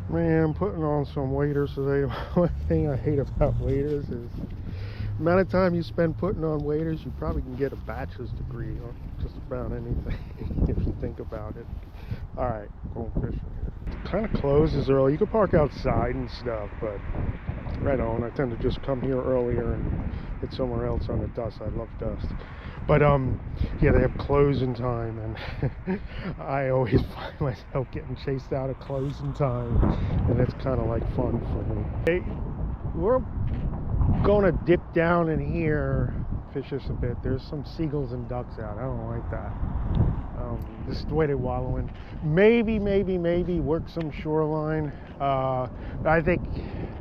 Man, putting on some waders today. One thing I hate about waders is the amount of time you spend putting on waders. You probably can get a bachelor's degree on just about anything if you think about it. All right, going fishing here. It kind of closes early. You can park outside and stuff, but right on. I tend to just come here earlier and hit somewhere else on the dust. I love dust. But yeah, they have closing time, and I always find myself getting chased out of closing time, and it's kind of like fun for me. Hey, we're gonna dip down in here, fish this a bit. There's some seagulls and ducks out. I don't like that. This is the way they wallow in. Maybe work some shoreline. I think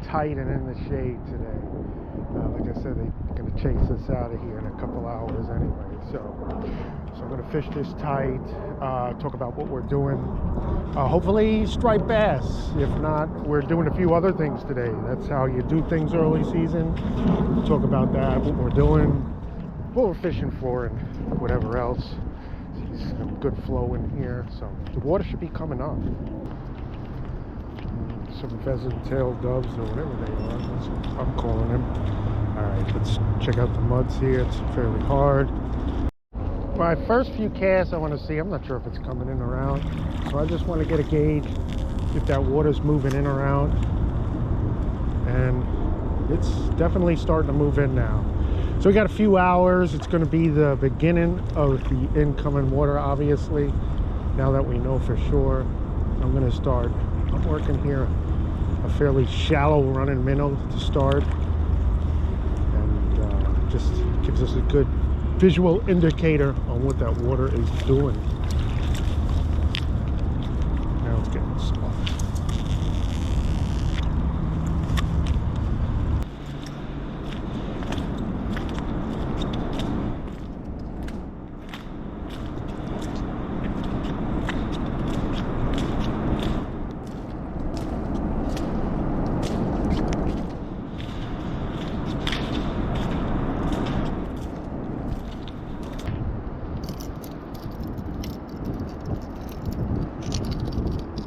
tight and in the shade today. Like I said, they're going to chase us out of here in a couple hours anyway. So I'm going to fish this tight, talk about what we're doing. Hopefully striped bass. If not, we're doing a few other things today. That's how you do things early season. We'll talk about that, what we're doing, what we're fishing for, and whatever else. See some good flow in here. So the water should be coming up. Some pheasant-tailed doves or whatever they are. That's what I'm calling them. Alright, let's check out the muds here. It's fairly hard. My first few casts I want to see, I'm not sure if it's coming in or out. So I just want to get a gauge if that water's moving in or out. And it's definitely starting to move in now. So we got a few hours. It's going to be the beginning of the incoming water, obviously. Now that we know for sure, I'm going to start. I'm working here a fairly shallow running minnow to start, and just gives us a good visual indicator on what that water is doing. Now it's getting soft.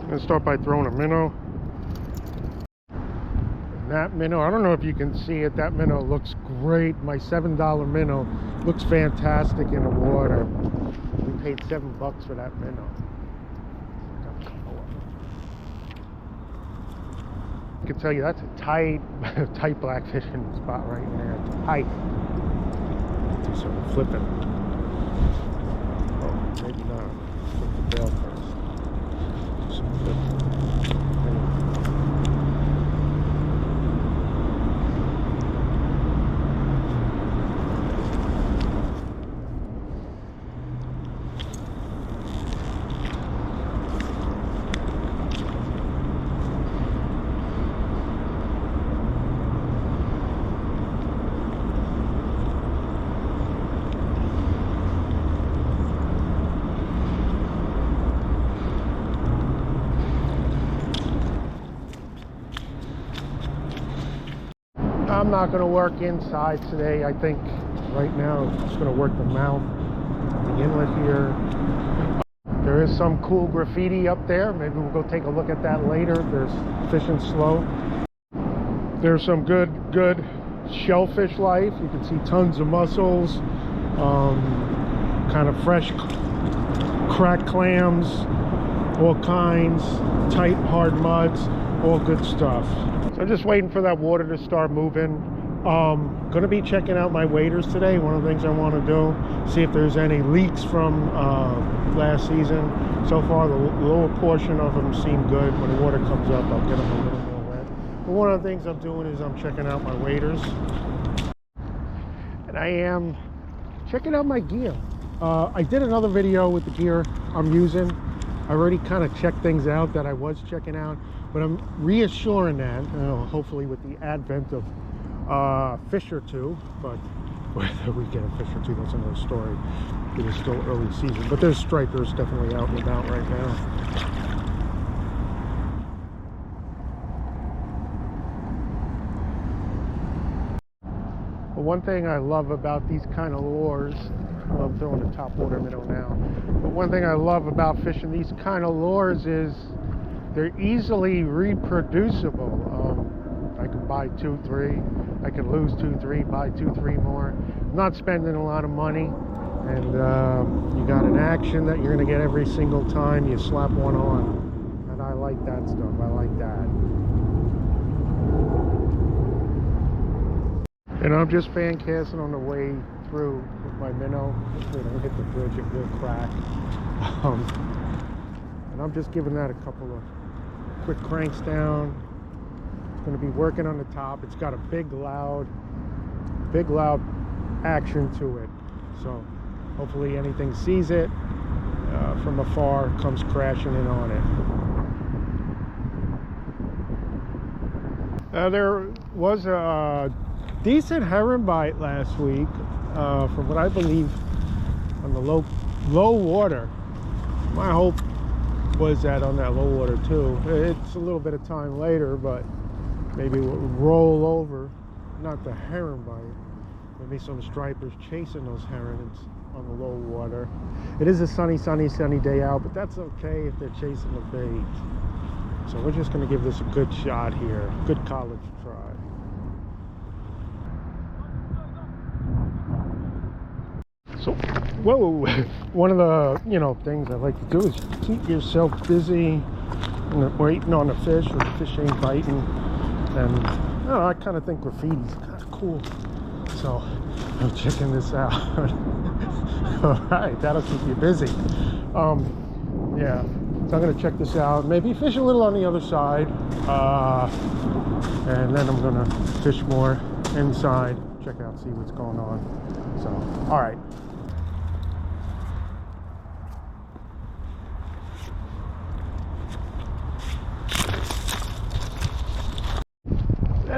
I'm gonna start by throwing a minnow. And that minnow, I don't know if you can see it, that minnow looks great. My $7 minnow looks fantastic in the water. We paid $7 for that minnow. I can tell you that's a tight black fishing spot right in there. Tight. Do some flipping. Oh, maybe not. Flip the bail first. I'm not going to work inside today. I think right now I'm just going to work the mouth, the inlet here. There is some cool graffiti up there. Maybe we'll go take a look at that later. There's fishing slow. There's some good shellfish life. You can see tons of mussels, kind of fresh cracked clams, all kinds, tight hard muds, all good stuff. So I'm just waiting for that water to start moving. Going to be checking out my waders today. One of the things I want to do, see if there's any leaks from last season. So far, the lower portion of them seem good. When the water comes up, I'll get them a little more wet. But one of the things I'm doing is I'm checking out my waders. And I am checking out my gear. I did another video with the gear I'm using. I already kind of checked things out that I was checking out. But I'm reassuring that, hopefully with the advent of fish or two, but whether we get a fish or two, that's another story. It is still early season, but there's stripers definitely out and about right now. But one thing I love about these kind of lures, well, I'm throwing a topwater minnow now, but one thing I love about fishing these kind of lures is they're easily reproducible. I can buy 2, 3. I can lose 2, 3, buy 2, 3 more. I'm not spending a lot of money, and you got an action that you're going to get every single time you slap one on. And I like that stuff. I like that. And I'm just fan casting on the way through with my minnow. Hopefully I don't hit the bridge, it will crack. And I'm just giving that a couple of quick cranks down. Going to be working on the top. It's got a big loud action to it, so hopefully anything sees it from afar, comes crashing in on it. There was a decent heron bite last week, from what I believe, on the low water. My hope was that on that low water too. It's a little bit of time later, but maybe we'll roll over, not the heron bite, maybe some stripers chasing those herons on the low water. It is a sunny day out, but that's okay if they're chasing the bait. So we're just going to give this a good shot here, good college try. So, whoa, one of the things I like to do is keep yourself busy waiting on the fish, or the fish ain't biting. And I kind of think graffiti's kind of cool, so I'm checking this out. All right, that'll keep you busy. Yeah, so I'm gonna check this out, maybe fish a little on the other side, and then I'm gonna fish more inside, check out, see what's going on. So, all right.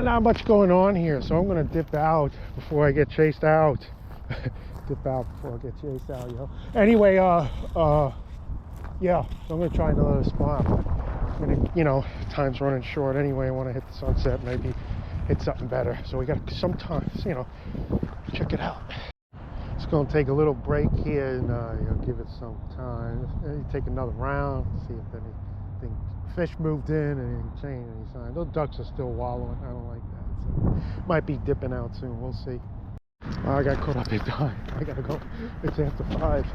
Not much going on here, so I'm gonna dip out before I get chased out. Dip out before I get chased out, Anyway, yeah, so I'm gonna try another spot. I'm gonna, time's running short anyway. I want to hit the sunset, maybe hit something better. So we got some time, check it out. It's gonna take a little break here, and give it some time. Maybe take another round, see if anything fish moved in and didn't change any sign. Those ducks are still wallowing. I don't like that, so might be dipping out soon. We'll see. I got caught up in time. I gotta go. It's after 5.